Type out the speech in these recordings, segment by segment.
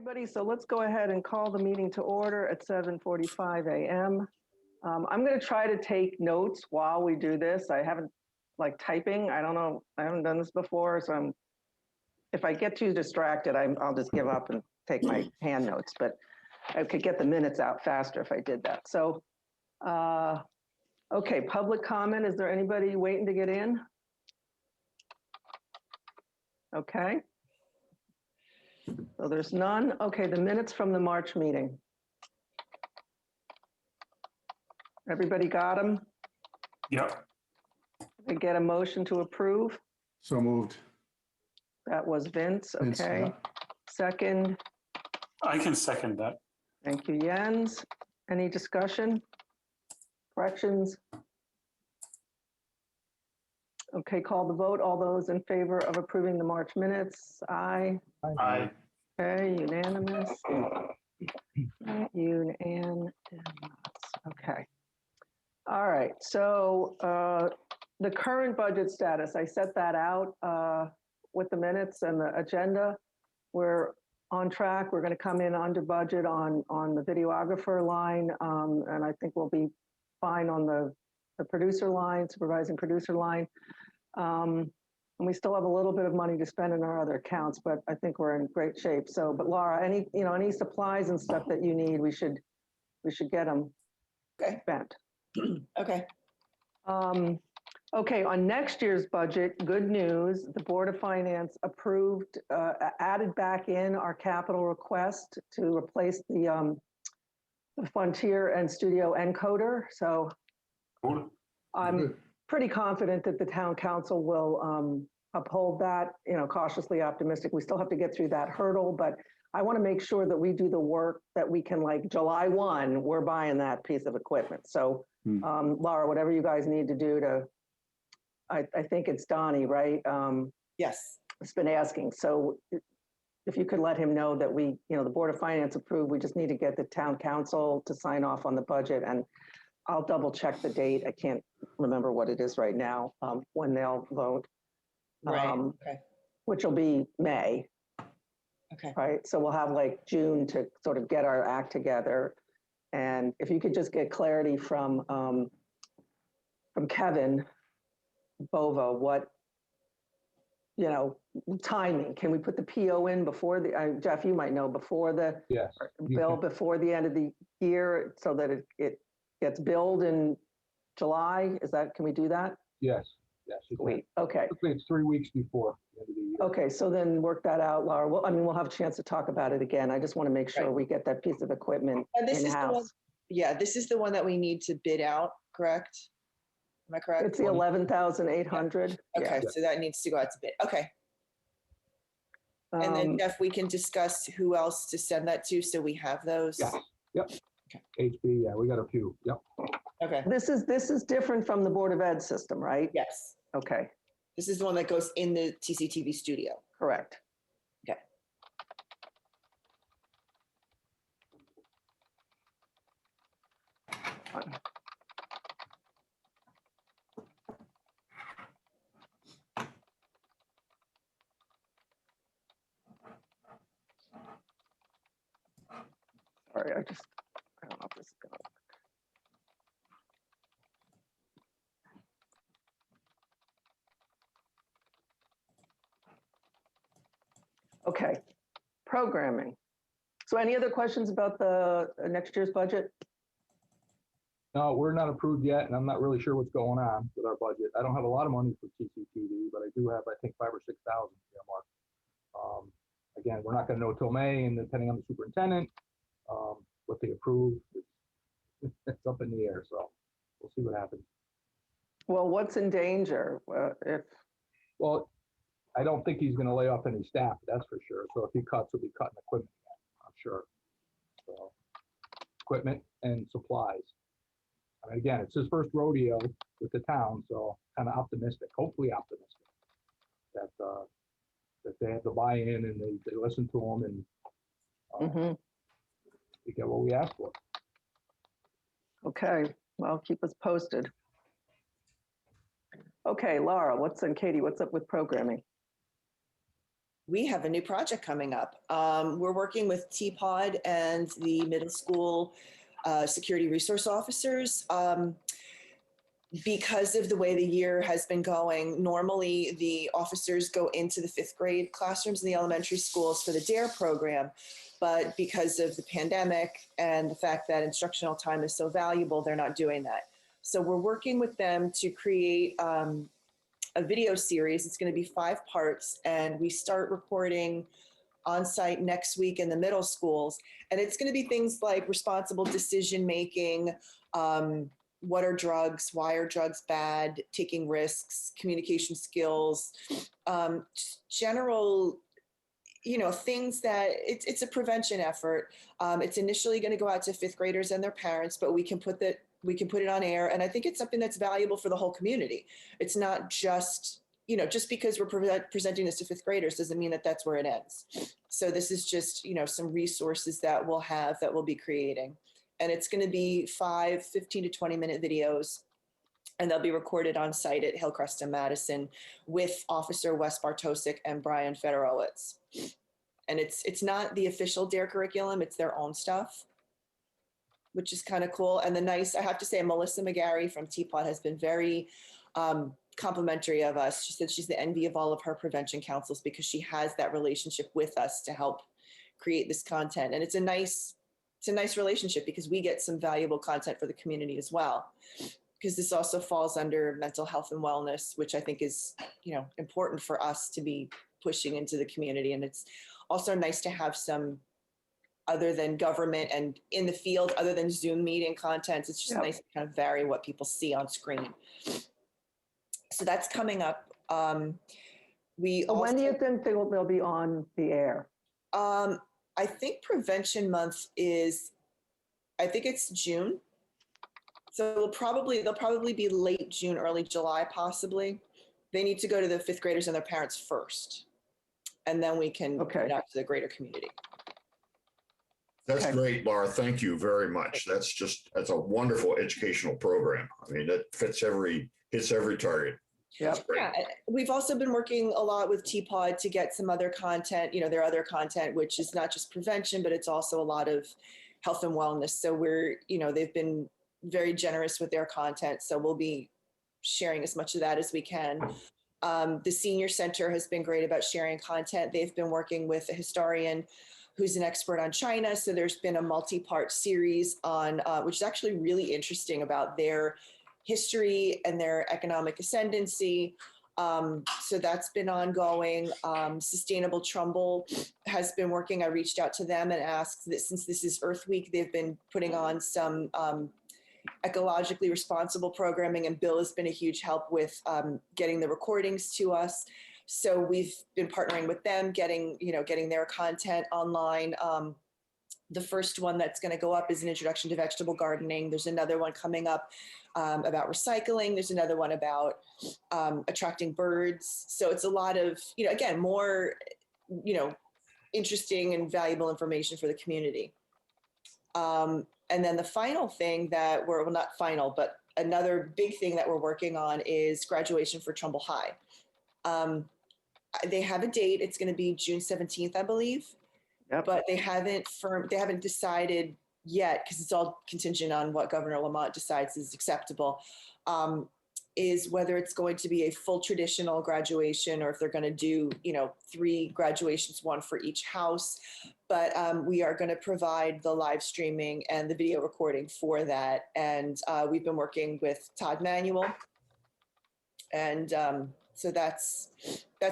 Everybody, so let's go ahead and call the meeting to order at 7:45 a.m. I'm going to try to take notes while we do this. I haven't, like, typing. I don't know. I haven't done this before, so if I get too distracted, I'll just give up and take my hand notes. But I could get the minutes out faster if I did that. So, okay, public comment. Is there anybody waiting to get in? Okay. So there's none. Okay, the minutes from the March meeting. Everybody got them? Yep. I get a motion to approve. So moved. That was Vince. Vince, Okay. yeah. Second. I can second that. Thank you, Jens. Any discussion? Corrections? Okay, call the vote. All those in favor of approving the March minutes? Aye. Aye. Okay, unanimous. Unanimous. Okay. All right. So the current budget status, I set that out with the minutes and the agenda. We're on track. We're going to come in under budget on the videographer line, and I think we'll be fine on the producer line, supervising producer line. And we still have a little bit of money to spend in our other accounts, but I think we're in great shape. So, but Laura, any supplies and stuff that you need, we should get them spent. Okay. Okay, on next year's budget, good news, the Board of Finance approved, added back in our capital request to replace the Frontier and Studio encoder. So Cool. I'm pretty confident that the town council will uphold that, cautiously optimistic. We still have to get through that hurdle, but I want to make sure that we do the work that we can, like July 1, we're buying that piece of equipment. So Laura, whatever you guys need to do to, I think it's Donnie, right? Yes. Has been asking. So if you could let him know that we, the Board of Finance approved, we just need to get the town council to sign off on the budget, and I'll double check the date. I can't remember what it is right now, when they'll vote. Right. Okay. Which will be May. Okay. Right. So we'll have like June to sort of get our act together. And if you could just get clarity from Kevin Bova, what, timing, can we put the PO in before Jeff, you might know, before the Yes. bill, before the end of the year, so that it gets billed in July? Can we do that? Yes. Yes. Sweet. Okay. Typically, it's 3 weeks before the end of the year. Okay, so then work that out, Laura. Well, we'll have a chance to talk about it again. I just want to make sure we get that piece of equipment And this is the one, in-house. yeah, this is the one that we need to bid out, correct? Am I correct? It's the 11,800. Okay, so that needs to go out to bid. Okay. And then Jeff, we can discuss who else to send that to, so we have those. Yes. Yep. Okay. HB, yeah, we got a few. Yep. Okay. This is different from the Board of Ed system, right? Yes. Okay, This is the one that goes in the TCTV studio. correct. Okay. Sorry, I don't know if this is going to work. Okay, programming. So any other questions about the next year's budget? No, we're not approved yet, and I'm not really sure what's going on with our budget. I don't have a lot of money for TCTV, but I do have, I think, 5,000 or 6,000 earmarked. Again, we're not going to know till May, and depending on the superintendent, what they approve, it's up in the air. So we'll see what happens. Well, what's in danger? Well, I don't think he's going to lay off any staff, that's for sure. So if he cuts, he'll be cutting equipment again, I'm sure. So equipment and supplies. I mean, again, it's his first rodeo with the town, so kind of optimistic, hopefully optimistic that they have the buy-in and they listen to him and we get what we asked for. Okay, well, keep us posted. Okay, Laura, and Katie, what's up with programming? we have a new project coming up. We're working with TPOD and the middle school security resource officers. Because of the way the year has been going, normally the officers go into the 5th grade classrooms in the elementary schools for the DARE program. But because of the pandemic and the fact that instructional time is so valuable, they're not doing that. So we're working with them to create a video series. It's going to be 5 parts, and we start recording on site next week in the middle schools. And it's going to be things like responsible decision making, what are drugs, why are drugs bad, taking risks, communication skills, general, things that it's a prevention effort. It's initially going to go out to 5th graders and their parents, but we can put it on air. And I think it's something that's valuable for the whole community. It's not just, just because we're presenting this to 5th graders doesn't mean that that's where it ends. So this is just, some resources that we'll be creating. And it's going to be 5 15 to 20 minute videos, and they'll be recorded on site at Hillcrest and Madison with Officer Wes Bartosik and Brian Federowitz. And it's not the official DARE curriculum, it's their own stuff, which is kind of cool. And I have to say, Melissa McGarry from TPOD has been very complimentary of us. She said she's the envy of all of her prevention councils because she has that relationship with us to help create this content. And it's a nice relationship because we get some valuable content for the community as well. Because this also falls under mental health and wellness, which I think is, important for us to be pushing into the community. And it's also nice to have some other than government and in the field, other than Zoom meeting content. It's just nice to kind of vary what people see on screen. So that's coming up. When do you think they'll be on the air? I think Prevention Month I think it's June. So they'll probably be late June, early July, possibly. They need to go to the 5th graders and their parents first. And then we can put it out to the greater community. That's great, Laura. Thank you very much. That's a wonderful educational program. I mean, it hits every target. Yeah. We've also been working a lot with TPOD to get some other content, their other content, which is not just prevention, but it's also a lot of health and wellness. So they've been very generous with their content. So we'll be sharing as much of that as we can. The Senior Center has been great about sharing content. They've been working with a historian who's an expert on China. So there's been a multi-part series on, which is actually really interesting, about their history and their economic ascendancy. So that's been ongoing. Sustainable Trumbull has been working. I reached out to them and asked that since this is Earth Week, they've been putting on some ecologically responsible programming, and Bill has been a huge help with getting the recordings to us. So we've been partnering with them, getting their content online. The first one that's going to go up is an introduction to vegetable gardening. There's another one coming up about recycling. There's another one about attracting birds. So it's a lot of, again, more, interesting and valuable information for the community. And then the final thing that not final, but another big thing that we're working on is graduation for Trumbull High. They have a date. It's going to be June 17th, I believe. Yep. But they haven't decided yet, because it's all contingent on what Governor Lamont decides is acceptable, is whether it's going to be a full traditional graduation or if they're going to do, 3 graduations, 1 for each house. But we are going to provide the live streaming and the video recording for that. And we've been working with Todd Manuel. And so that's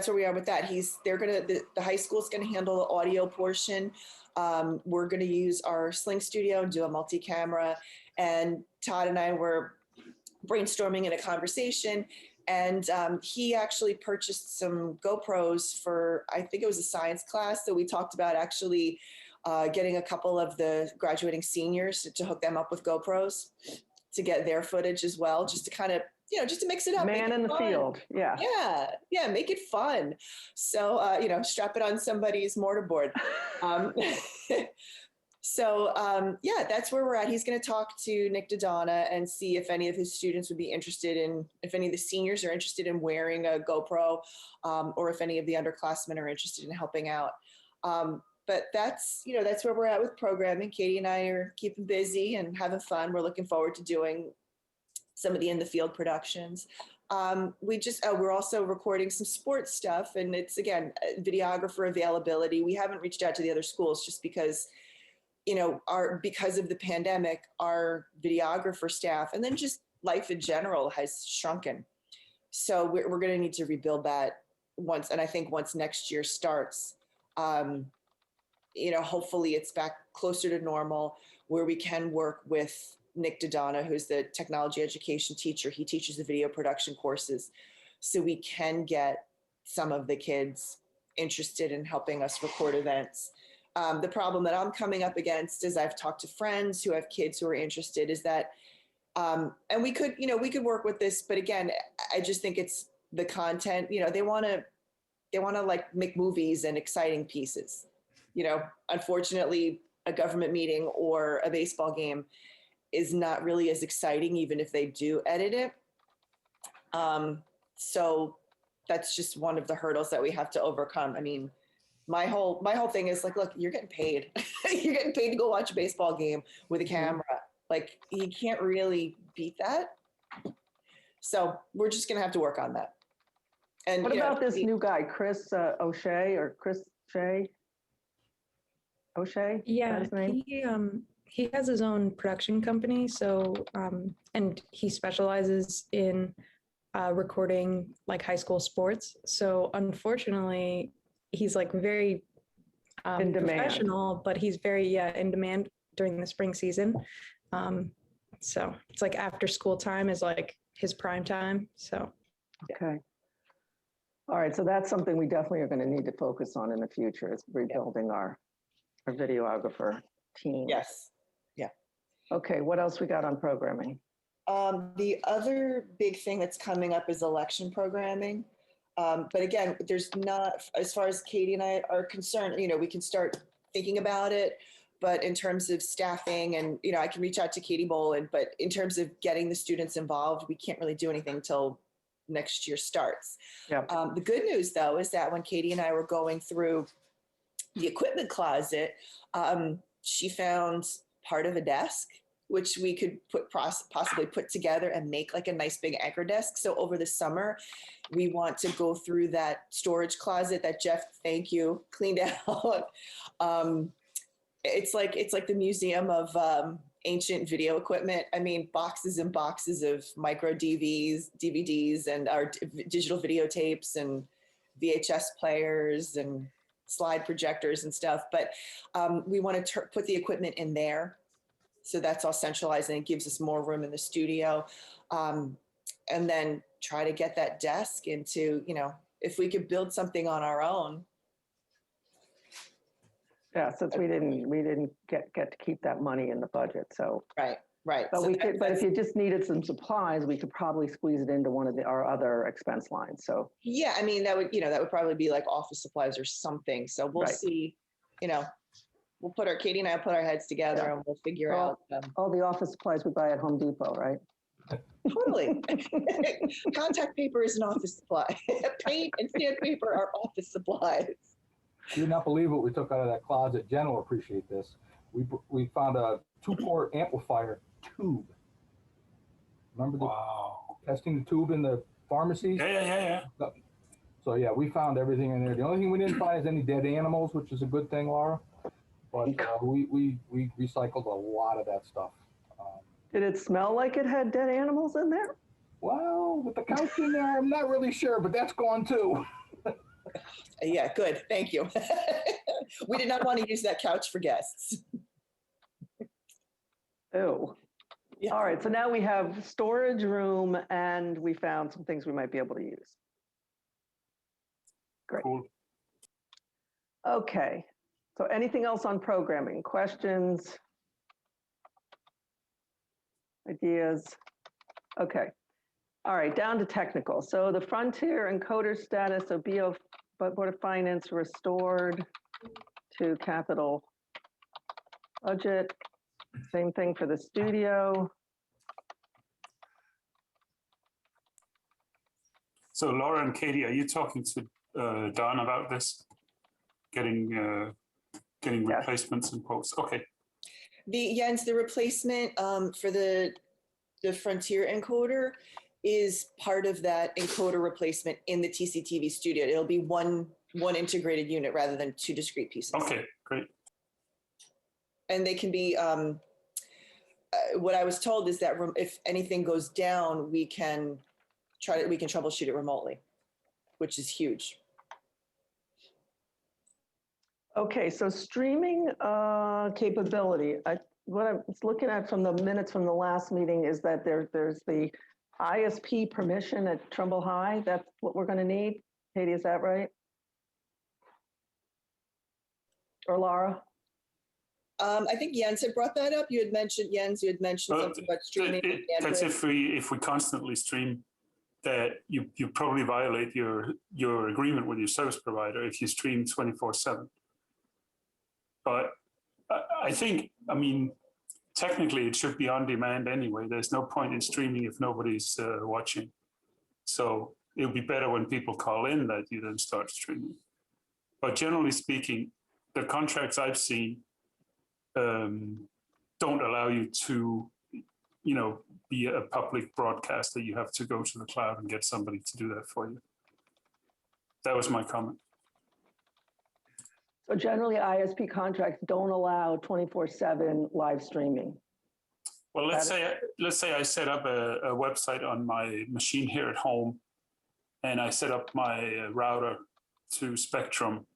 where we are with that. The high school's going to handle the audio portion. We're going to use our Sling Studio and do a multi-camera. And Todd and I were brainstorming in a conversation, and he actually purchased some GoPros for, I think it was a science class. So we talked about actually getting a couple of the graduating seniors to hook them up with GoPros to get their footage as well, just to kind of, just to mix it up. Man in the field. Yeah. Yeah. Make it fun. So, strap it on somebody's mortarboard. So yeah, that's where we're at. He's going to talk to Nick Dodonna and see if any of his students would be interested in, if any of the seniors are interested in wearing a GoPro, or if any of the underclassmen are interested in helping out. But that's, you know, that's where we're at with programming. Katie and I are keeping busy and having fun. We're looking forward to doing some of the in the field productions. We're also recording some sports stuff, and it's, again, videographer availability. We haven't reached out to the other schools just because, you know, because of the pandemic, our videographer staff and then just life in general has shrunken. So we're going to need to rebuild that once. And I think once next year starts, you know, hopefully it's back closer to normal where we can work with Nick Dodonna, who's the technology education teacher. He teaches the video production courses. So we can get some of the kids interested in helping us record events. The problem that I'm coming up against is I've talked to friends who have kids who are interested is that, and we could, you know, we could work with this, but again, I just think it's the content, you know, they want to like make movies and exciting pieces. You know, unfortunately, a government meeting or a baseball game is not really as exciting, even if they do edit it. So that's just one of the hurdles that we have to overcome. I mean, my whole thing is like, look, you're getting paid. You're getting paid to go watch a baseball game with a camera. Like, you can't really beat that. So we're just gonna have to work on that. And What about this new guy, Chris O'Shea or Chris Shea? O'Shea? Is that Yeah, his name? he has his own production company, so and he specializes in recording like high school sports. So unfortunately, he's like very In demand. professional, but he's very in demand during the spring season. So it's like after school time is like his prime time. So Okay. All right, so that's something we definitely are going to need to focus on in the future is rebuilding our videographer team. yes. Okay, what else we got on programming? The other big thing that's coming up is election programming. But again, there's not, as far as Katie and I are concerned, you know, we can start thinking about it, but in terms of staffing and, you know, I can reach out to Katie Boland, but in terms of getting the students involved, we can't really do anything until next year starts. Yep. The good news though, is that when Katie and I were going through the equipment closet, she found part of a desk, which we could possibly put together and make like a nice big anchor desk. So over the summer, we want to go through that storage closet that Jeff, thank you, cleaned out. It's like the museum of ancient video equipment. I mean, boxes and boxes of micro DVDs and our digital videotapes and VHS players and slide projectors and stuff. But we want to put the equipment in there. So that's all centralized and it gives us more room in the studio. And then try to get that desk into, you know, if we could build something on our own. Yeah, since we didn't get to keep that money in the budget, so. Right. But So we could, but if you just needed some supplies, we could probably squeeze it into one of our other expense lines, so. yeah, I mean, that would probably be like office supplies or something. So we'll Right. see, you know, Katie and I put our heads together and we'll figure out. All the office supplies we buy at Home Depot, right? Totally. Contact paper is an office supply. Paint and sandpaper are office supplies. You would not believe what we took out of that closet. Jen will appreciate this. We found a 2-port amplifier tube. Remember testing the tube in the pharmacies? Yeah. So yeah, we found everything in there. The only thing we didn't find is any dead animals, which is a good thing, Laura. But we recycled a lot of that stuff. Did it smell like it had dead animals in there? Well, with the couch in there, I'm not really sure, but that's gone too. Yeah, good. Thank you. We did not want to use that couch for guests. Ew. Yeah. All right, so now we have storage room and we found some things we might be able to use. Great. Cool. Okay, so anything else on programming? Questions? Ideas? Okay. All right, down to technical. So the Frontier encoder status of Board of Finance restored to capital budget. Same thing for the studio. So Laura and Katie, are you talking to Don about this? Getting Yes. replacements and quotes? Okay. The replacement for the Frontier encoder is part of that encoder replacement in the TCTV studio. It'll be one integrated unit rather than two discrete pieces. Okay, great. And they can be, what I was told is that if anything goes down, we can troubleshoot it remotely, which is huge. Okay, so streaming capability. What I was looking at from the minutes from the last meeting is that there's the ISP permission at Trumbull High. That's what we're going to need. Katie, is that right? Or Laura? I think Jens had brought that up. Jens, you had mentioned something about streaming. That's if we constantly stream, that you probably violate your agreement with your service provider if you stream 24/7. But I think, I mean, technically it should be on demand anyway. There's no point in streaming if nobody's watching. So it'll be better when people call in that you then start streaming. But generally speaking, the contracts I've seen don't allow you to, be a public broadcaster. You have to go to the cloud and get somebody to do that for you. That was my comment. So generally, ISP contracts don't allow 24/7 live streaming. Well, let's say I set up a website on my machine here at home, and I set up my router to Spectrum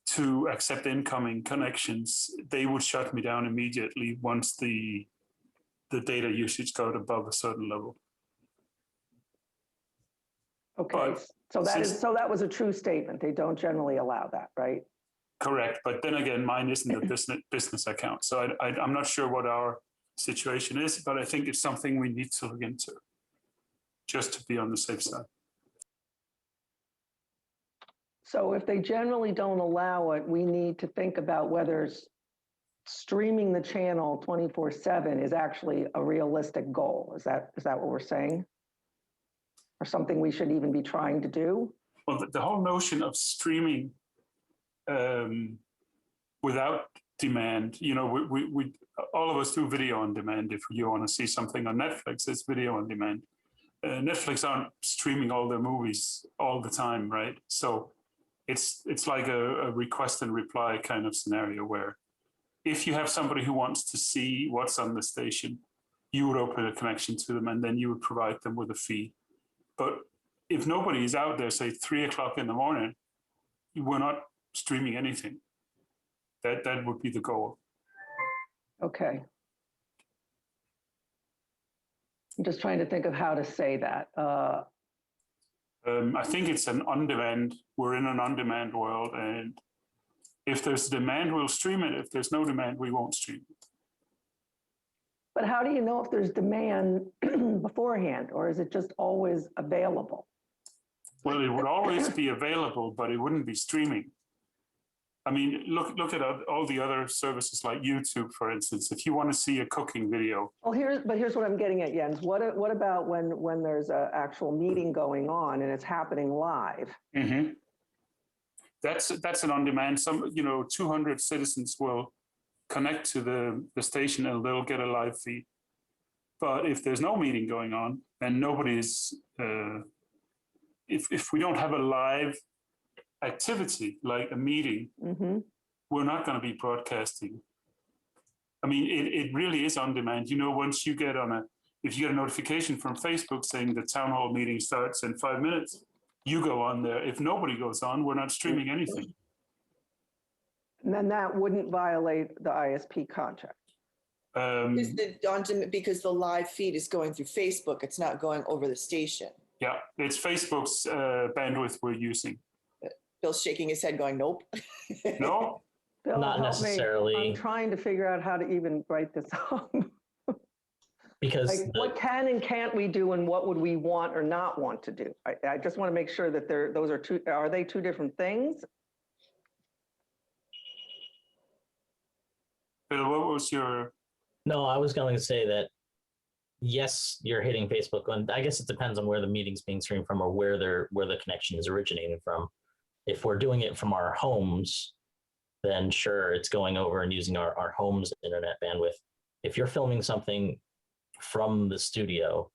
to accept incoming connections. They would shut me down immediately once the data usage got above a certain level. Okay, But so that was a true statement. They don't generally allow that, right? Correct, but then again, mine isn't a business account, so I'm not sure what our situation is, but I think it's something we need to look into, just to be on the safe side. So if they generally don't allow it, we need to think about whether streaming the channel 24/7 is actually a realistic goal. Is that what we're saying? Or something we should even be trying to do? Well, the whole notion of streaming without demand, we all of us do video on demand. If you want to see something on Netflix, it's video on demand. Netflix aren't streaming all their movies all the time, right? So it's like a request and reply kind of scenario where if you have somebody who wants to see what's on the station, you would open a connection to them and then you would provide them with a fee. But if nobody is out there, say 3:00 in the morning, we're not streaming anything. That would be the goal. Okay. I'm just trying to think of how to say that. I think it's an on-demand. We're in an on-demand world, and if there's demand, we'll stream it. If there's no demand, we won't stream it. But how do you know if there's demand beforehand, or is it just always available? Well, it would always be available, but it wouldn't be streaming. I mean, look at all the other services like YouTube, for instance. If you want to see a cooking video. Well, here's what I'm getting at, Jens. What about when there's an actual meeting going on and it's happening live? Mm-hmm. That's an on-demand. 200 citizens will connect to the station and they'll get a live feed. But if there's no meeting going on and nobody's, if we don't have a live activity like a meeting, Mm-hmm. we're not going to be broadcasting. I mean, it really is on demand. Once you get if you get a notification from Facebook saying the town hall meeting starts in 5 minutes, you go on there. If nobody goes on, we're not streaming anything. And then that wouldn't violate the ISP contract. Because the live feed is going through Facebook, it's not going over the station. Yeah, it's Facebook's bandwidth we're using. Bill's shaking his head going, nope. No? Bill, Not help me. necessarily. I'm trying to figure out how to even write this up. Because Like, what can and can't we do, and what would we want or not want to do? I just want to make sure that are they two different things? Bill, what was your? No, I was going to say that yes, you're hitting Facebook, and I guess it depends on where the meeting's being streamed from or where the connection is originating from. If we're doing it from our homes, then sure, it's going over and using our home's internet bandwidth. If you're filming something from the studio,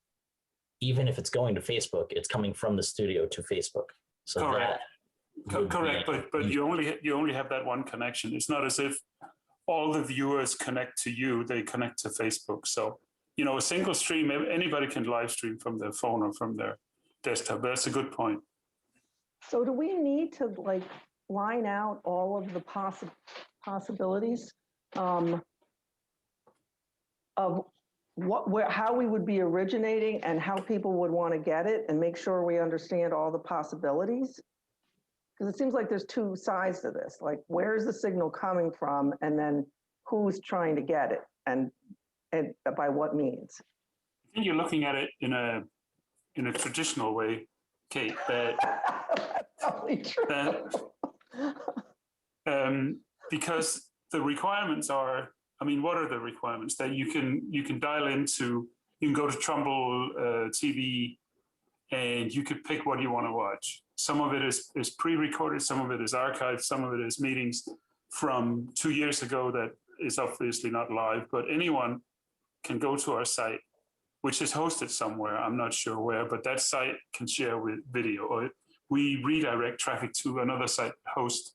even if it's going to Facebook, it's coming from the studio to Facebook. So Correct. that Correct, but you only have that one connection. It's not as if all the viewers connect to you; they connect to Facebook. So, a single stream, anybody can live stream from their phone or from their desktop. That's a good point. So do we need to like line out all of the possibilities of how we would be originating and how people would want to get it, and make sure we understand all the possibilities? Because it seems like there's two sides to this. Like, where's the signal coming from, and then who's trying to get it, and by what means? I think you're looking at it in a traditional way, Kate. That's probably true. Because the requirements are, what are the requirements? That you can dial into, you can go to Trumbull TV, and you could pick what you want to watch. Some of it is pre-recorded, some of it is archived, some of it is meetings from 2 years ago that is obviously not live, but anyone can go to our site, which is hosted somewhere, I'm not sure where, but that site can share with video, or we redirect traffic to another site, host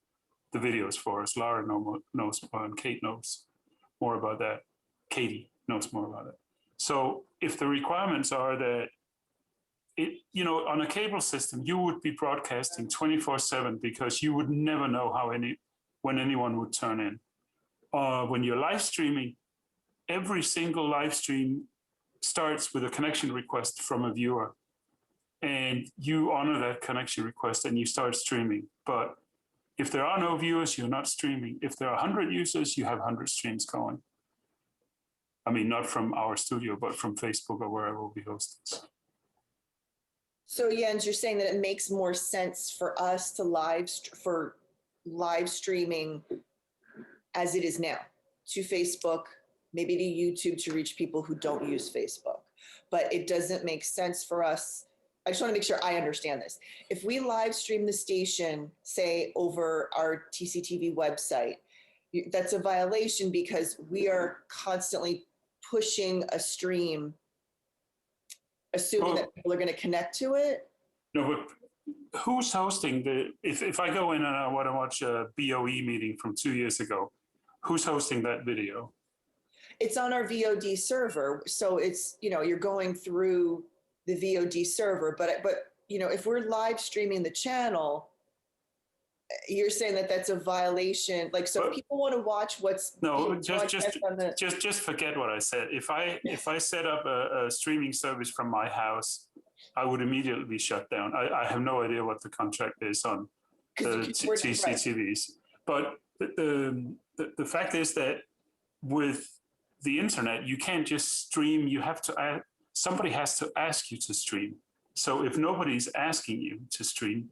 the videos for us. Laura knows more, and Kate knows more about that. Katie knows more about it. So if the requirements are that on a cable system, you would be broadcasting 24/7 because you would never know when anyone would turn in. When you're live streaming, every single live stream starts with a connection request from a viewer, and you honor that connection request and you start streaming. But if there are no viewers, you're not streaming. If there are 100 users, you have 100 streams going. Not from our studio, but from Facebook or wherever we host this. So Jens, you're saying that it makes more sense for us to live streaming as it is now to Facebook, maybe to YouTube, to reach people who don't use Facebook. But it doesn't make sense for us. I just want to make sure I understand this. If we live stream the station, say over our TCTV website, that's a violation because we are constantly pushing a stream, assuming that people are going to connect to it. No, but who's hosting if I go in and I want to watch a BOE meeting from 2 years ago, who's hosting that video? It's on our VOD server. So it's, you're going through the VOD server, but if we're live streaming the channel, you're saying that that's a violation. Like, so if people want to watch what's just forget what I said. If I set up a streaming service from my house, I would immediately be shut down. I have no idea what the contract is on the TCTVs. But the fact is that with the internet, you can't just stream. You have to somebody has to ask you to stream. So if nobody's asking you to stream,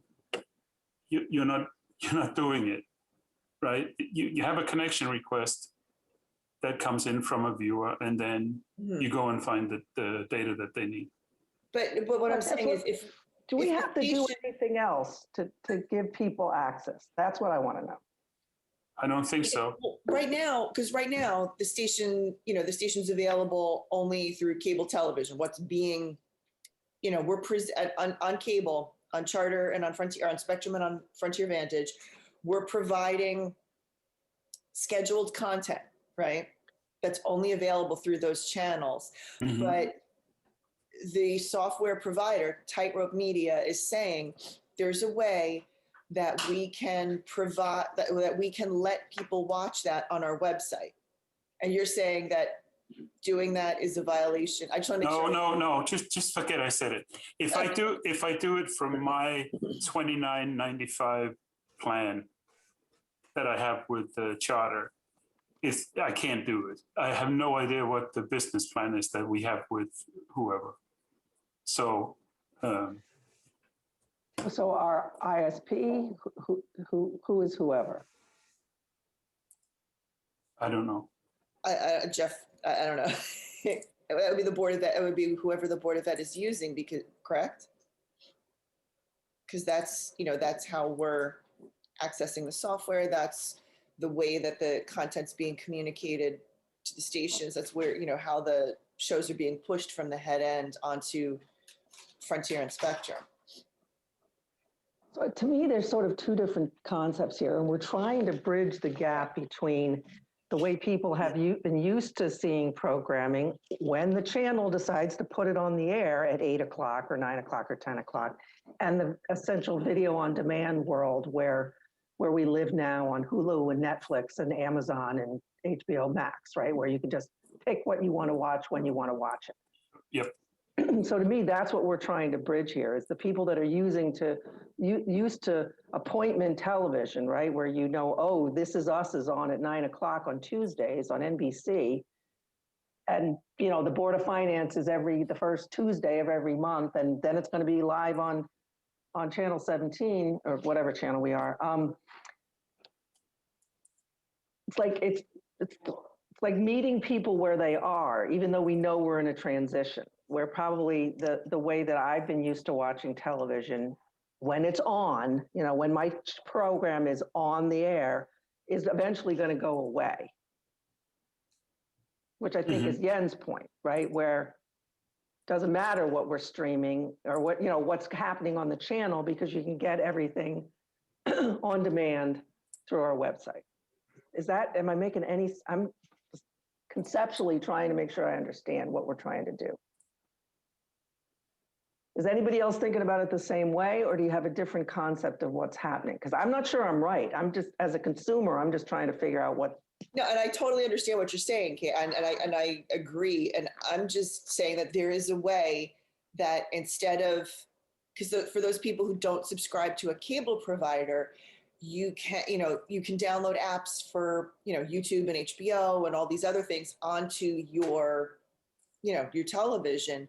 you're not doing it, right? You have a connection request that comes in from a viewer, and then you go and find the data that they need. But what I'm saying is, do we have to do anything else to give people access? That's what I want to know. I don't think so. Right now, the station, the station's available only through cable television. What's being, we're on cable, on Charter and on Frontier, on Spectrum and on Frontier Vantage, we're providing scheduled content, right? That's only available through those channels. Mm-hmm. But the software provider, Tightrope Media, is saying there's a way that we can provide, that we can let people watch that on our website. And you're saying that doing that is a violation. I just want to make sure. No. Just forget I said it. If I do it from my $29.95 plan that I have with the Charter, I can't do it. I have no idea what the business plan is that we have with whoever. So. So our ISP, who is whoever? I don't know. Jeff, I don't know. It would be the Board of Ed, it would be whoever the Board of Ed is using, because, correct? Because that's, that's how we're accessing the software. That's the way that the content's being communicated to the stations. That's where, how the shows are being pushed from the head end onto Frontier and Spectrum. So to me, there's sort of two different concepts here, and we're trying to bridge the gap between the way people have been used to seeing programming when the channel decides to put it on the air at 8 o'clock or 9 o'clock or 10 o'clock, and the essential video on demand world where we live now on Hulu and Netflix and Amazon and HBO Max, right? Where you can just pick what you want to watch when you want to watch it. Yep. So to me, that's what we're trying to bridge here, is the people that are used to appointment television, right? Where oh, This Is Us is on at 9 o'clock on Tuesdays on NBC. And, the Board of Finance is the first Tuesday of every month. And then it's going to be live on channel 17 or whatever channel we are. It's like meeting people where they are, even though we know we're in a transition, where probably the way that I've been used to watching television, when it's on, when my program is on the air, is eventually going to go away. Which I think is Yen's point, right? Where it doesn't matter what we're streaming or what's happening on the channel, because you can get everything on demand through our website. Am I making any, I'm conceptually trying to make sure I understand what we're trying to do. Is anybody else thinking about it the same way, or do you have a different concept of what's happening? Because I'm not sure I'm right. I'm just, as a consumer, I'm just trying to figure out what. No, and I totally understand what you're saying, Kate, and I agree. And I'm just saying that there is a way that instead of, because for those people who don't subscribe to a cable provider, you can download apps for, YouTube and HBO and all these other things onto your television.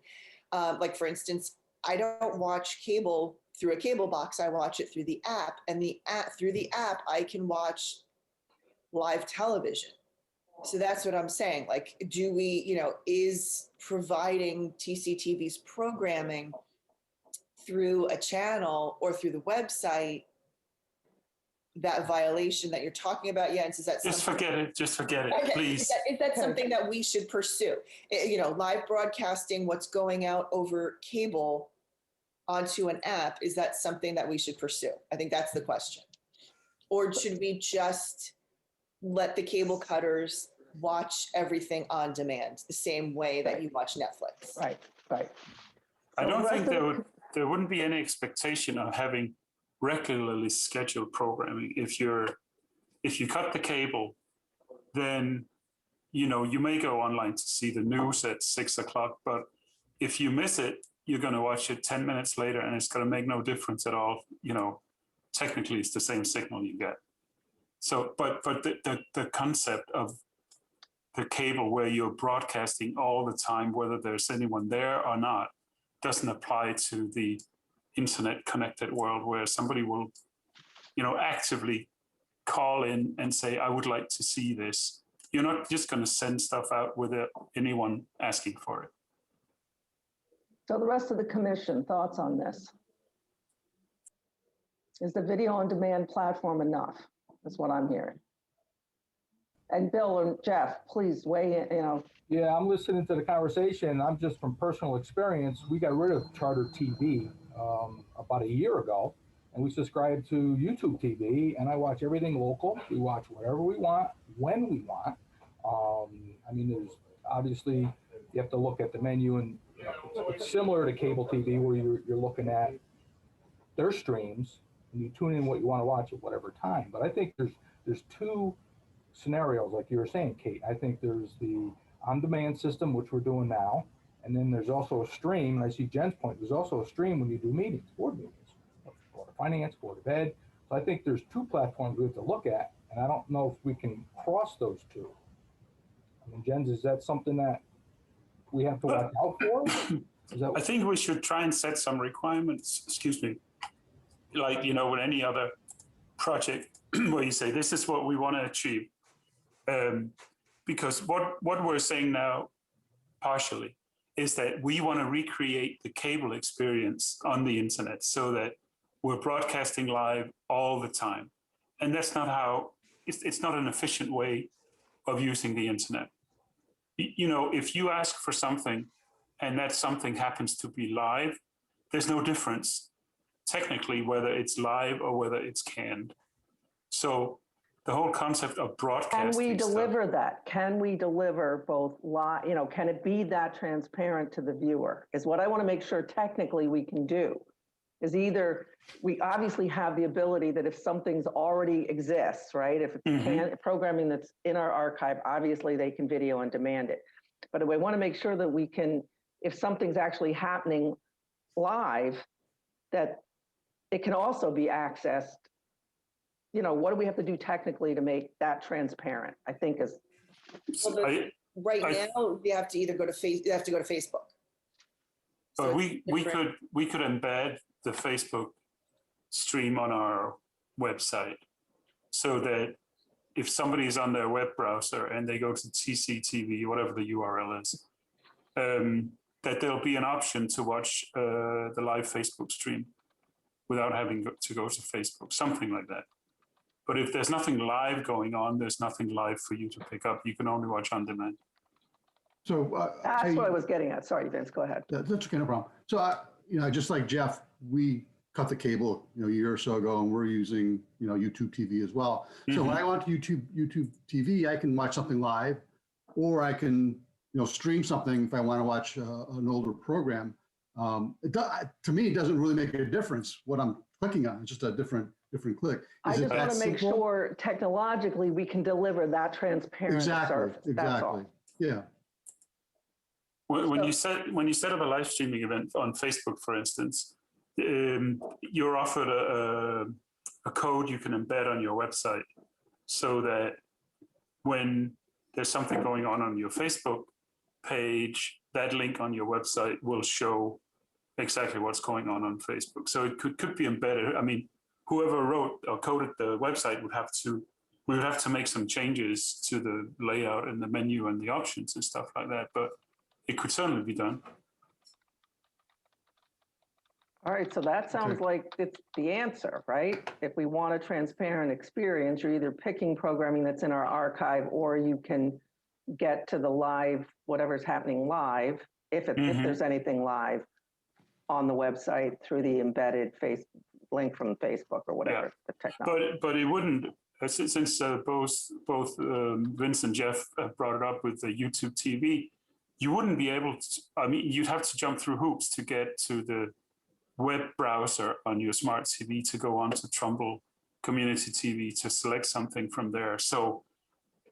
Like, for instance, I don't watch cable through a cable box. I watch it through the app, and through the app, I can watch live television. So that's what I'm saying. Like, do we, is providing TCTV's programming through a channel or through the website that violation that you're talking about? Yeah, and is that just forget it, okay, please. Is that something that we should pursue? Live broadcasting what's going out over cable onto an app, is that something that we should pursue? I think that's the question. Or should we just let the cable cutters watch everything on demand the same way that you watch Netflix? Right. I don't think there wouldn't be any expectation of having regularly scheduled programming. If you cut the cable, then you may go online to see the news at 6 o'clock, but if you miss it, you're going to watch it 10 minutes later, and it's going to make no difference at all. Technically it's the same signal you get. So, but the concept of the cable where you're broadcasting all the time, whether there's anyone there or not, doesn't apply to the internet connected world, where somebody will, actively call in and say, I would like to see this. You're not just going to send stuff out without anyone asking for it. So the rest of the commission, thoughts on this? Is the video on demand platform enough? That's what I'm hearing. And Bill or Jeff, please weigh in, Yeah, I'm listening to the conversation. I'm just from personal experience. We got rid of Charter TV about a year ago, and we subscribed to YouTube TV, and I watch everything local. We watch whatever we want, when we want. There's obviously, you have to look at the menu, and it's similar to cable TV, where you're looking at their streams, and you tune in what you want to watch at whatever time. But I think there's two scenarios, like you were saying, Kate. I think there's the on-demand system, which we're doing now, and then there's also a stream, and I see Jen's point, there's also a stream when you do meetings, board meetings, Board of Finance, Board of Ed. So I think there's two platforms we have to look at, and I don't know if we can cross those two. Jens, is that something that we have to watch out for? I think we should try and set some requirements, like, with any other project where you say, this is what we want to achieve. because what we're saying now, partially, is that we want to recreate the cable experience on the internet so that we're broadcasting live all the time. And that's not how, it's not an efficient way of using the internet. You know, if you ask for something and that something happens to be live, there's no difference technically whether it's live or whether it's canned. So the whole concept of broadcasting. Can we stuff, deliver that? Can we deliver both live, you know, can it be that transparent to the viewer is what I want to make sure technically we can do. Is either we obviously have the ability that if something's already exists, right? If it's programming that's in our archive, obviously they can video on demand it. But we want to make sure that we can, if something's actually happening live, that it can also be accessed. You know, what do we have to do technically to make that transparent? I think is Right now, you have to either go to you have to go to Facebook. but So we could embed the Facebook stream on our website so that if somebody is on their web browser and they go to TCTV, whatever the URL is, that there'll be an option to watch the live Facebook stream without having to go to Facebook, something like that. But if there's nothing live going on, there's nothing live for you to pick up. You can only watch on demand. So that's what I was getting at. Sorry, Vince, go ahead. That's okay, no problem. So you know, just like Jeff, we cut the cable, you know, a year or so ago, and we're using, you know, YouTube TV as well. So when I want to YouTube TV, I can watch something live, or I can, you know, stream something if I want to watch an older program. To me, it doesn't really make a difference what I'm clicking on. It's just a different click. I just want to make sure technologically we can deliver that transparent service. That's all. Yeah. When you set up a live streaming event on Facebook, for instance, you're offered a code you can embed on your website so that when there's something going on your Facebook page, that link on your website will show exactly what's going on Facebook. So it could be embedded. I mean, whoever wrote or coded the website we would have to make some changes to the layout and the menu and the options and stuff like that. But it could certainly be done. All right, so that sounds like it's the answer, right? If we want a transparent experience, you're either picking programming that's in our archive, or you can get to the live, whatever's happening live, if there's anything live on the website through the embedded link from Facebook or whatever the technology. But it wouldn't, since both Vince and Jeff brought it up with the YouTube TV, you wouldn't be able to, I mean, you'd have to jump through hoops to get to the web browser on your smart TV to go on to Trumbull Community TV to select something from there. So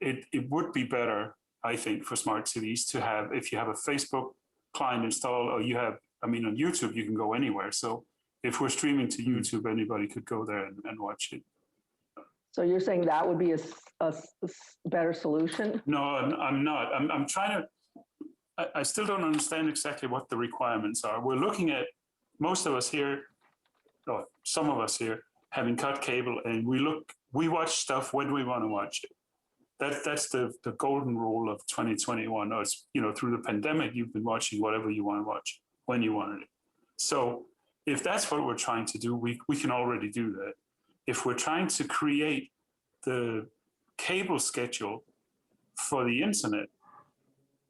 it would be better, I think, for smart TVs to have, if you have a Facebook client installed, or you have, I mean, on YouTube, you can go anywhere. So if we're streaming to YouTube, anybody could go there and watch it. So you're saying that would be a better solution? No, I'm not. I'm trying to, I still don't understand exactly what the requirements are. We're looking at, most of us here, or some of us here, having cut cable, and we watch stuff when we want to watch it. That's the golden rule of 2021. Or it's, you know, through the pandemic, you've been watching whatever you want to watch when you wanted it. So if that's what we're trying to do, we can already do that. If we're trying to create the cable schedule for the internet,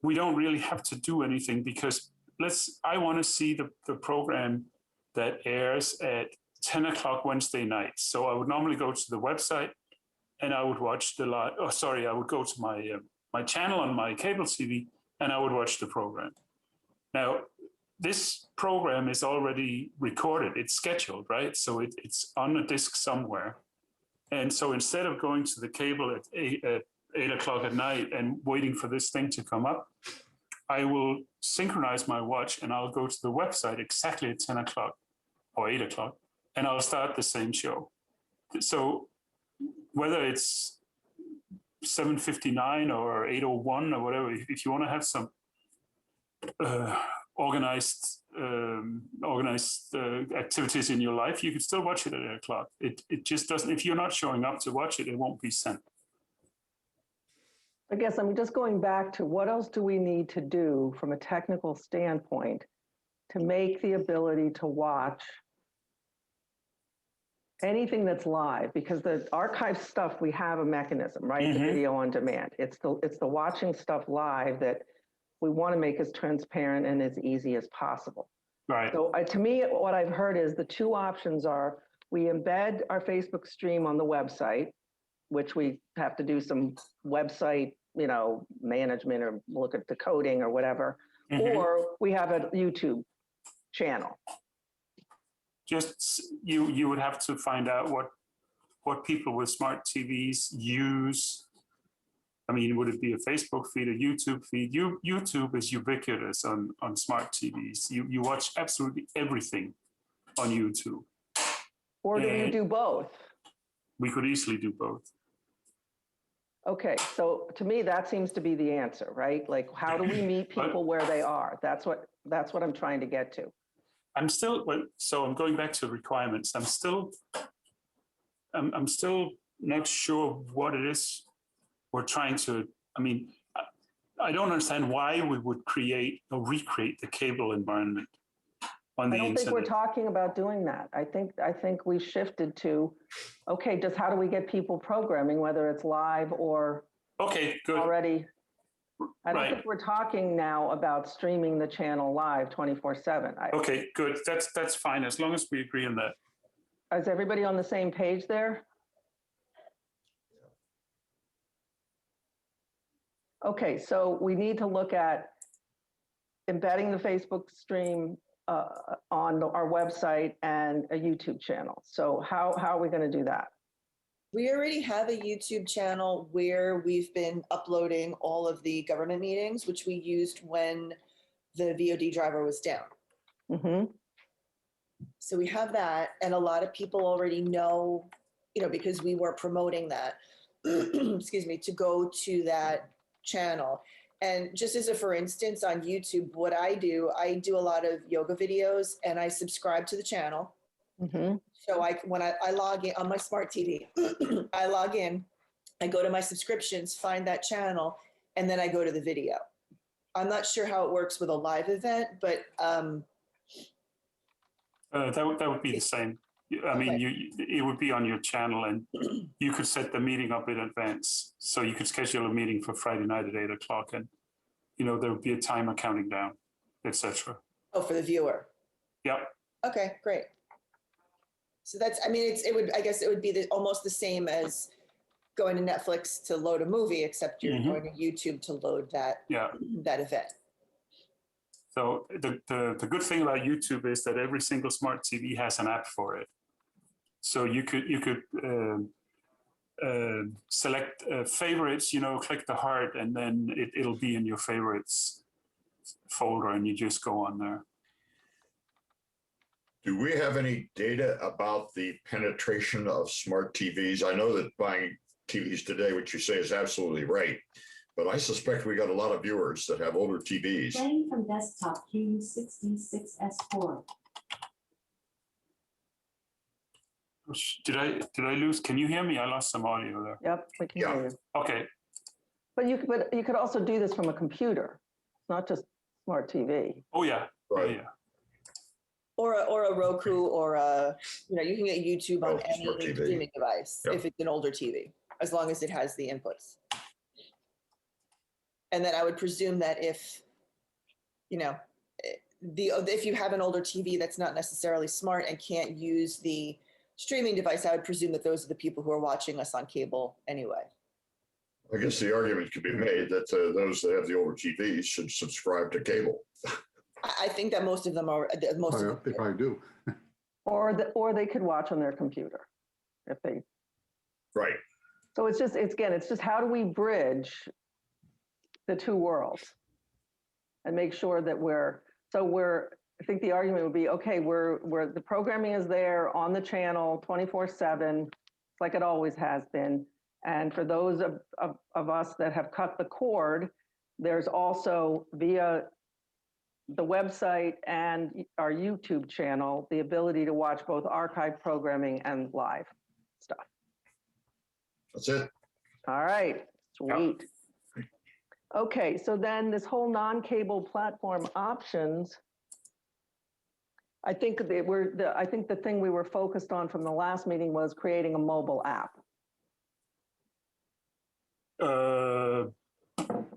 we don't really have to do anything, because I want to see the program that airs at 10 o'clock Wednesday nights. So I would normally go to the website and I would watch I would go to my channel on my cable TV and I would watch the program. Now, this program is already recorded, it's scheduled, right? So it's on a disc somewhere. And so instead of going to the cable at 8 o'clock at night and waiting for this thing to come up, I will synchronize my watch and I'll go to the website exactly at 10 o'clock or 8 o'clock, and I'll start the same show. So whether it's 7:59 or 8:01 or whatever, if you want to have some organized activities in your life, you can still watch it at 8 o'clock. It just doesn't, if you're not showing up to watch it, it won't be sent. I guess I'm just going back to what else do we need to do from a technical standpoint to make the ability to watch anything that's live? Because the archive stuff, we have a mechanism, right? The video on demand. It's the watching stuff live that we want to make as transparent and as easy as possible. Right. So to me, what I've heard is the two options are we embed our Facebook stream on the website, which we have to do some website, management or look at the coding or whatever, or we have a YouTube channel. Just you would have to find out what people with smart TVs use. I mean, would it be a Facebook feed, a YouTube feed? YouTube is ubiquitous on smart TVs. You watch absolutely everything on YouTube. Or do we do both? We could easily do both. Okay, so to me, that seems to be the answer, right? Like, how do we meet people where they are? That's what I'm trying to get to. So I'm going back to requirements. I'm still not sure what it is we're trying to. I mean, I don't understand why we would create or recreate the cable environment on the I don't internet. think we're talking about doing that. I think we shifted to, okay, just how do we get people programming, whether it's live or already. I don't think we're talking now about streaming the channel live 24/7. Okay, good. That's fine as long as we agree on that. Is everybody on the same page there? Okay, so we need to look at embedding the Facebook stream on our website and a YouTube channel. So how are we going to do that? We already have a YouTube channel where we've been uploading all of the government meetings, which we used when the VOD driver was down. So we have that, and a lot of people already know, because we were promoting that, excuse me, to go to that channel. And just as a for instance, on YouTube, what I do a lot of yoga videos, and I subscribe to the channel. So when I log in on my smart TV, I log in, I go to my subscriptions, find that channel, and then I go to the video. I'm not sure how it works with a live event, but that would be the same. I mean, it would be on your channel, and you could set the meeting up in advance. So you could schedule a meeting for Friday night at 8 o'clock, and there would be a timer counting down, etc. Oh, for the viewer. Yep. Okay, great. So that's, I mean, I guess it would be almost the same as going to Netflix to load a movie, except you're going to YouTube to load that event. So the good thing about YouTube is that every single smart TV has an app for it. So you could select favorites, click the heart, and then it'll be in your favorites folder, and you just go on there. Do we have any data about the penetration of smart TVs? I know that buying TVs today, what you say is absolutely right, but I suspect we got a lot of viewers that have older TVs. Playing from desktop Q66S4. Did I lose? Can you hear me? I lost some audio there. Yep, we can hear you. Okay. But you could also do this from a computer, not just smart TV. Oh yeah. Right. Yeah. Or a Roku, or you can get YouTube on any smart TV. streaming device if it's an older TV, as long as it has the inputs. And then I would presume that if you have an older TV that's not necessarily smart and can't use the streaming device, I would presume that those are the people who are watching us on cable anyway. I guess the argument could be made that those that have the older TVs should subscribe to cable. I think that most of them are. They probably do. Or they could watch on their computer if they. Right. So it's just how do we bridge the two worlds and make sure that I think the argument would be, okay, we're the programming is there on the channel 24/7, like it always has been. And for those of us that have cut the cord, there's also via the website and our YouTube channel, the ability to watch both archive programming and live stuff. That's it. All right, sweet. Okay, so then this whole non-cable platform options, I think I think the thing we were focused on from the last meeting was creating a mobile app.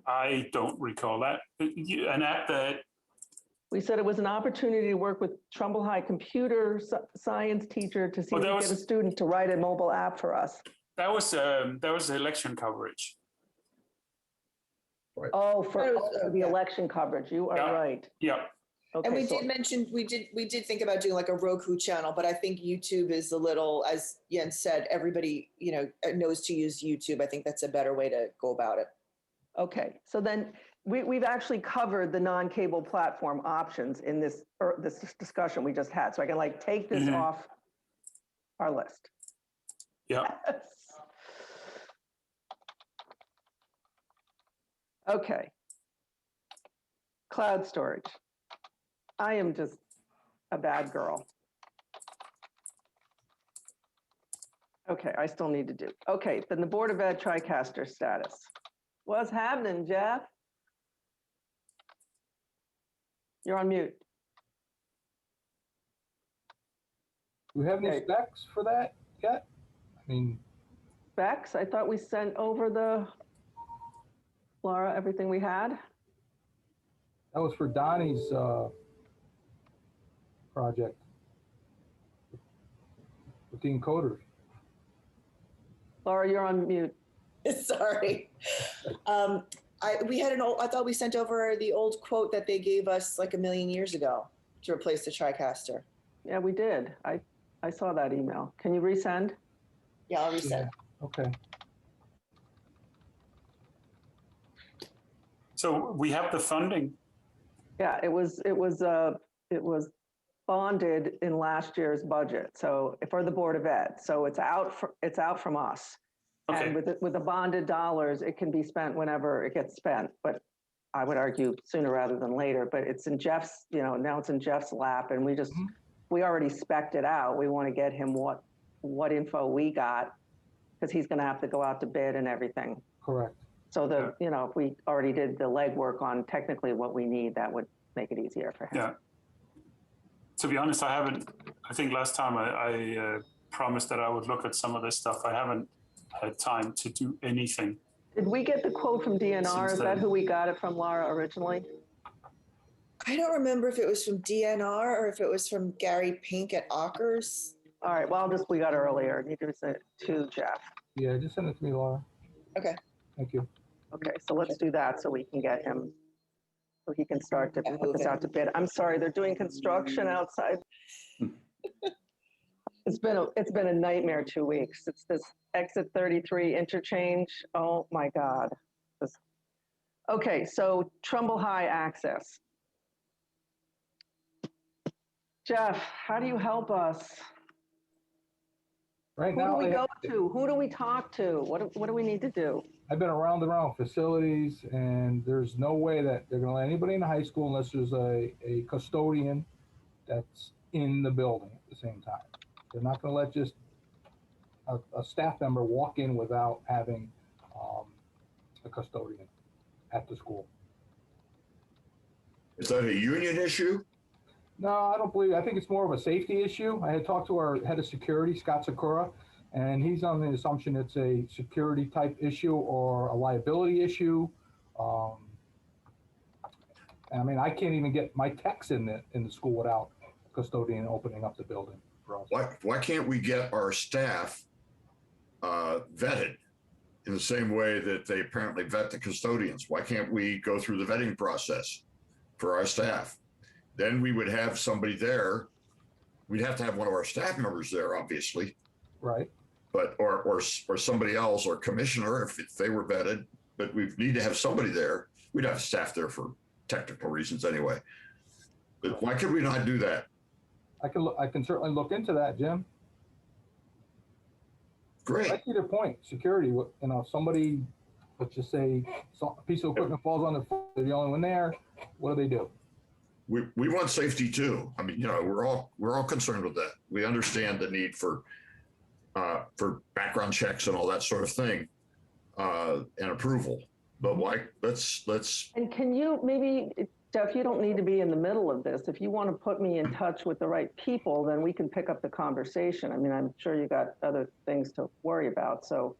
I don't recall that. An app that, We said it was an opportunity to work with Trumbull High computer science teacher to see if we can get a student to write a mobile app for us. that was election coverage. Oh, for the yeah. election coverage, you are Yeah. right. Yeah. Okay, And we so- did mention, we did think about doing like a Roku channel, but I think YouTube is a little, as Jens said, everybody, knows to use YouTube. I think that's a better way to go about it. Okay, so then we've actually covered the non-cable platform options in this discussion we just had. So I can like take this off our list. Yeah. Okay. Cloud storage. I am just a bad girl. Okay, I still need to do. Okay, then the Board of Ed TriCaster status. What's happening, Jeff? You're on mute. Do we have any Okay. specs for that yet? I mean, Specs, I thought we sent over Laura, everything we had. that was for Donnie's project with the encoders. Laura, you're on mute. Sorry. I thought we sent over the old quote that they gave us like 1 million years ago to replace the TriCaster. Yeah, we did. I saw that email. Can you resend? Yeah, I'll resend. Okay. So we have the funding. Yeah, it was bonded in last year's budget. So for the Board of Ed, so it's out from us. Okay. And with the bonded dollars, it can be spent whenever it gets spent. But I would argue sooner rather than later. But it's in Jeff's, now it's in Jeff's lap, and we already spec'd it out. We want to get him what info we got, because he's going to have to go out to bid and everything. Correct. So if we already did the legwork on technically what we need, that would make it easier for him. Yeah. To be honest, I think last time I promised that I would look at some of this stuff. I haven't had time to do anything. Did we get the quote from DNR? Since Is that then. who we got it from, Laura, originally? I don't remember if it was from DNR or if it was from Gary Pink at Ockers. All right, well, we got earlier. You can send it to Jeff. Yeah, just send it to me, Laura. Okay. Thank you. Okay, so let's do that so we can get him, so he can start to put this out to bid. I'm sorry, they're doing construction outside. It's been a nightmare 2 weeks. It's this exit 33 interchange. Oh my God. Okay, so Trumbull High access. Jeff, how do you help us? Right Who do now, we go to? Who do we talk to? What do we need to do? I've been around facilities, and there's no way that they're going to let anybody in the high school unless there's a custodian that's in the building at the same time. They're not going to let just a staff member walk in without having a custodian at the school. Is that a union issue? No, I don't believe. I think it's more of a safety issue. I had talked to our head of security, Scott Sakura, and he's on the assumption it's a security type issue or a liability issue. I mean, I can't even get my techs in the school without a custodian opening up the building for us. Why can't we get our staff vetted in the same way that they apparently vet the custodians? Why can't we go through the vetting process for our staff? Then we would have somebody there. We'd have to have one of our staff members there, obviously. Right. But or somebody else, or commissioner if they were vetted. But we need to have somebody there. We'd have staff there for technical reasons anyway. But why could we not do that? I can certainly look into that, Jim. Great. I see the point. Security. Somebody, let's just say, a piece of equipment falls on their foot. They're the only one there. What do? We want safety too. I mean, we're all concerned with that. We understand the need for background checks and all that sort of thing, and approval. but why, let's, And can you maybe, Jeff, you don't need to be in the middle of this. If you want to put me in touch with the right people, then we can pick up the conversation. I mean, I'm sure you got other things to worry about, so.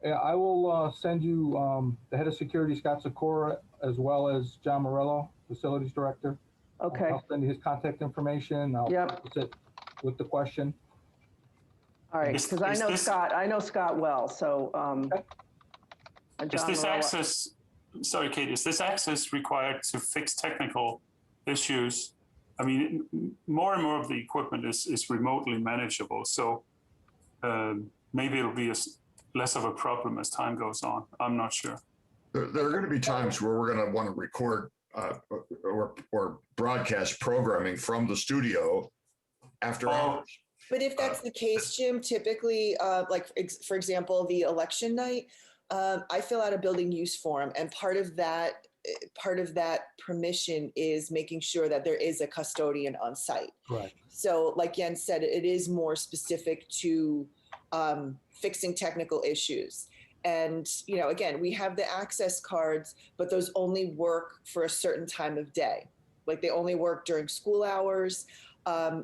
Yeah, I will send you the head of security, Scott Sikora, as well as John Morello, facilities director. Okay, I'll send you his contact information. I'll Yep. sit with the question. all right, because I know Scott well, so. And Is John this Morello. access, sorry, Kate, is this access required to fix technical issues? I mean, more and more of the equipment is remotely manageable. So maybe it'll be less of a problem as time goes on. I'm not sure. there are going to be times where we're going to want to record or broadcast programming from the studio after hours. But if that's the case, Jim, typically, like for example, the election night, I fill out a building use form, and part of that permission is making sure that there is a custodian on site. Right. So, like Jens said, it is more specific to fixing technical issues. And again, we have the access cards, but those only work for a certain time of day. Like they only work during school hours.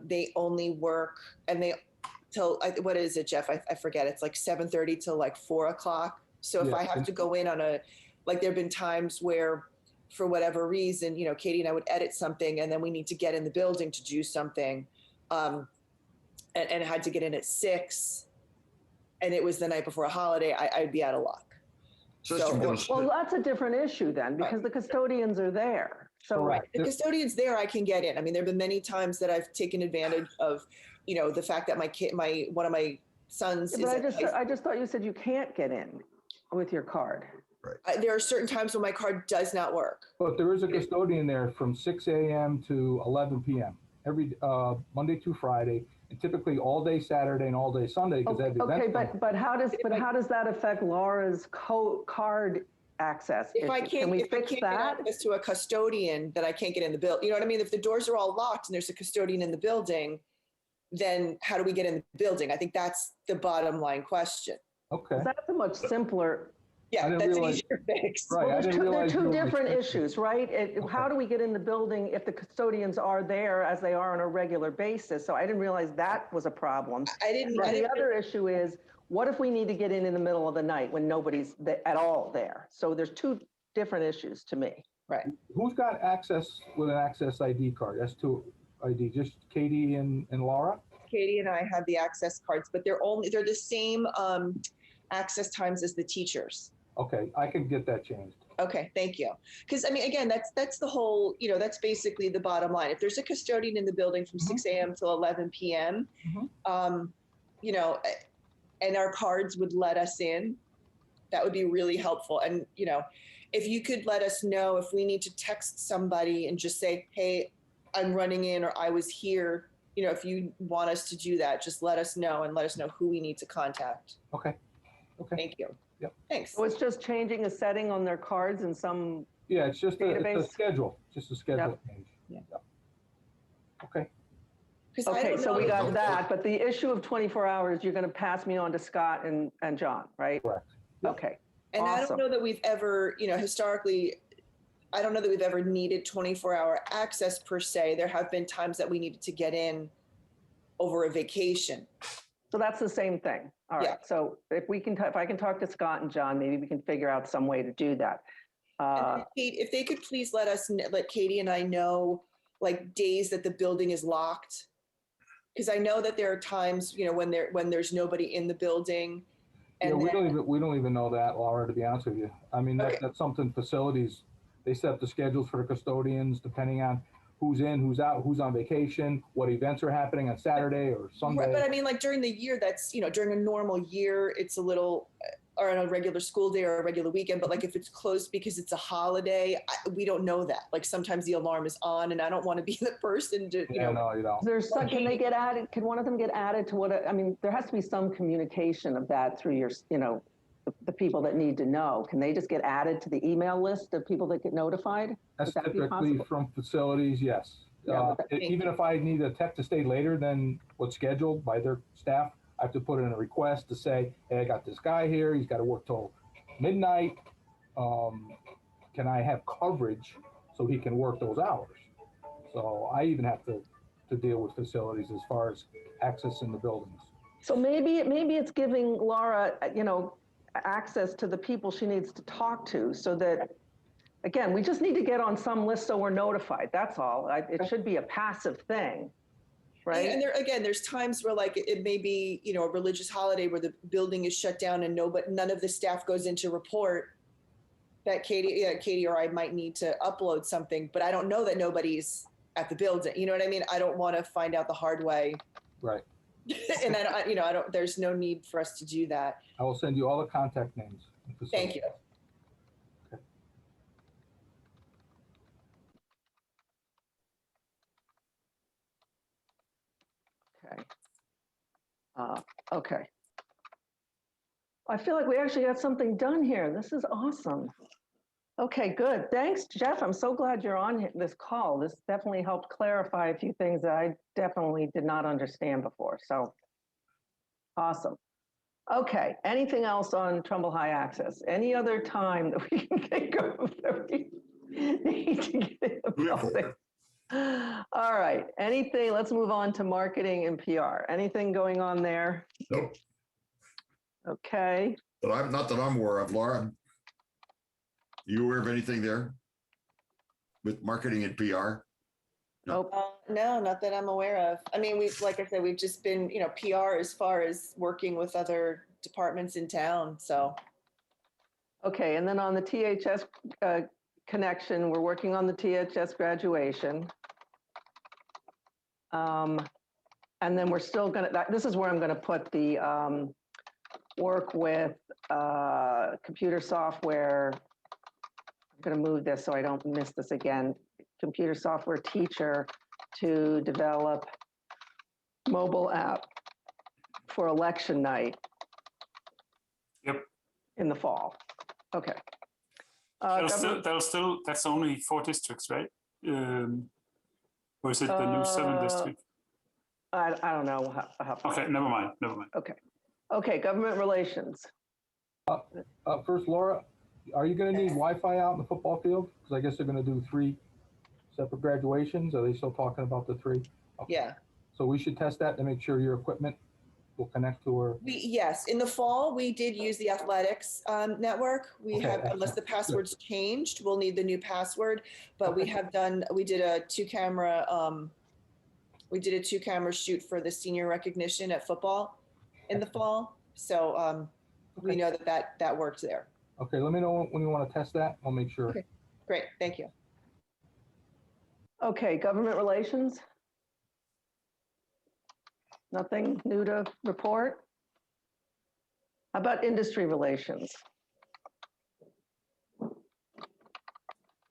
They only work, and they till what is it, Jeff? I forget. It's like 7:30 till like 4 o'clock. So if I have to go in on like there've been times where, for whatever reason, Katie and I would edit something, and then we need to get in the building to do something, and had to get in at 6, and it was the night before a holiday, I'd be out of luck. Well, that's a different issue then, because the custodians are there. So right, the custodians there, I can get in. I mean, there've been many times that I've taken advantage of, the fact that one of my sons. Yeah, but I just thought you said you can't get in with your card. Right. There are certain times when my card does not work. But there is a custodian there from 6 a.m. to 11 p.m. every Monday through Friday, and typically all day Saturday and all day Sunday because they have events. Okay, but how does that affect Laura's card access? If I can't get access to a custodian, then I can't get in the building. You know what I mean? If the doors are all locked and there's a custodian in the building, then how do we get in the building? I think that's the bottom line question. Okay. That's a much simpler. Yeah, that's an easier fix. Right, well, they're two different issues, right? How do we get in the building if the custodians are there as they are on a regular basis? So I didn't realize that was a problem. The other issue is, what if we need to get in the middle of the night when nobody's at all there? So there's two different issues to me. Right. Who's got access with an access ID card? S2 ID, just Katie and Laura? Katie and I have the access cards, but they're the same access times as the teachers. Okay, I can get that changed. Okay, thank you. Because I mean, again, that's the whole, that's basically the bottom line. If there's a custodian in the building from 6 a.m. till 11 p.m., and our cards would let us in, that would be really helpful. And, if you could let us know if we need to text somebody and just say, hey, I'm running in, or I was here, if you want us to do that, just let us know and let us know who we need to contact. Okay. Thank you. Yep. Thanks. So it's just changing a setting on their cards in some. Yeah, it's just database? a schedule, just a schedule change. Yeah. Yep. Okay. Okay, so we got that, but the issue of 24 hours, you're going to pass me on to Scott and John, right? Correct. Okay. And awesome. I don't know that we've ever, historically, I don't know that we've ever needed 24-hour access per se. There have been times that we needed to get in over a vacation. So that's the same thing. All right. Yeah. So if I can talk to Scott and John, maybe we can figure out some way to do that. And Kate, if they could please let Katie and I know, like, days that the building is locked, because I know that there are times, when there's nobody in the building. And we don't even know that, Laura, to be honest with you. I mean, that's something facilities, they set up the schedules for the custodians depending on who's in, who's out, who's on vacation, what events are happening on Saturday or Sunday. Right, but I mean, like during the year, that's, during a normal year, it's a little, or on a regular school day or a regular weekend, but like if it's closed because it's a holiday, we don't know that. Like sometimes the alarm is on and I don't want to be the person to, No, you don't. Can they get added? Can one of them get added to there has to be some communication of that through your, the people that need to know. Can they just get added to the email list of people that get notified? That's typically from facilities, yes. Yeah, even if I need a tech to stay later than what's scheduled by their staff, I have to put in a request to say, hey, I got this guy here. He's got to work till midnight. can I have coverage so he can work those hours? So I even have to deal with facilities as far as access in the buildings. So maybe it's giving Laura, access to the people she needs to talk to so that, again, we just need to get on some list so we're notified. That's all. It should be a passive thing, right? And there's times where like it may be, a religious holiday where the building is shut down and none of the staff goes in to report that Katie or I might need to upload something, but I don't know that nobody's at the building. You know what I mean? I don't want to find out the hard way. Right. And there's no need for us to do that. I will send you all the contact names. Thank you. Okay. Okay. I feel like we actually got something done here. This is awesome. Okay, good. Thanks, Jeff. I'm so glad you're on this call. This definitely helped clarify a few things that I definitely did not understand before. So awesome. Okay, anything else on Trumbull High Access? Any other time that we can think of that we need to get in the building? All right, anything, let's move on to marketing and PR. Anything going on there? Nope. Okay. But not that I'm aware of, Laura. You aware of anything there with marketing and PR? Nope. No, not that I'm aware of. I mean, like I said, we've just been, PR as far as working with other departments in town. So. Okay, and then on the THS connection, we're working on the THS graduation. And then we're still gonna, this is where I'm gonna put the work with computer software. I'm gonna move this so I don't miss this again. Computer software teacher to develop mobile app for election night. Yep. In the fall. Okay. That's only 4 districts, right? Or is it the new 7 district? I don't know. Okay, never mind. Okay, government relations. First, Laura, are you going to need Wi-Fi out in the football field? Because I guess they're going to do 3 separate graduations. Are they still talking about the 3? Okay. Yeah. So we should test that to make sure your equipment will connect to her. Yes, in the fall, we did use the athletics network. We Okay, have, unless excellent. the password's changed, we'll need the new password. But we did a 2-camera shoot for the senior recognition at football in the fall. So we know that worked there. Okay, let me know when you want to test that. I'll make sure. Okay, great, thank you. Okay, government relations. Nothing new to report? How about industry relations?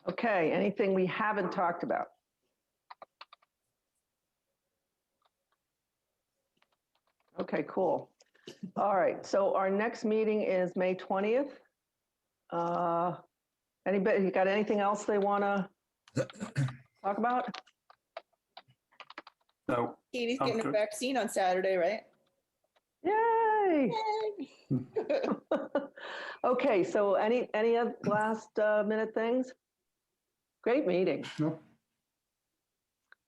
Okay, anything we haven't talked about? Okay, cool. All right, so our next meeting is May 20th. Anybody got anything else they want to talk about? No. Katie's getting a vaccine on Saturday, right? Yay! Yay. Okay, so any last minute things? Great meeting. No.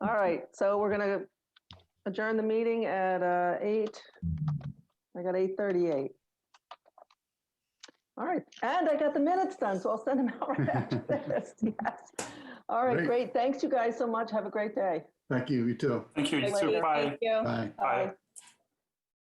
All right, so we're gonna adjourn the meeting at 8. I got 8:38. All right, and I got the minutes done, so I'll send them out right after this. Yes. All right, great. Thanks you guys so much. Have a great day. Thank you. You too. Thank you. You Later. too. Bye. Thank you. Bye. Bye.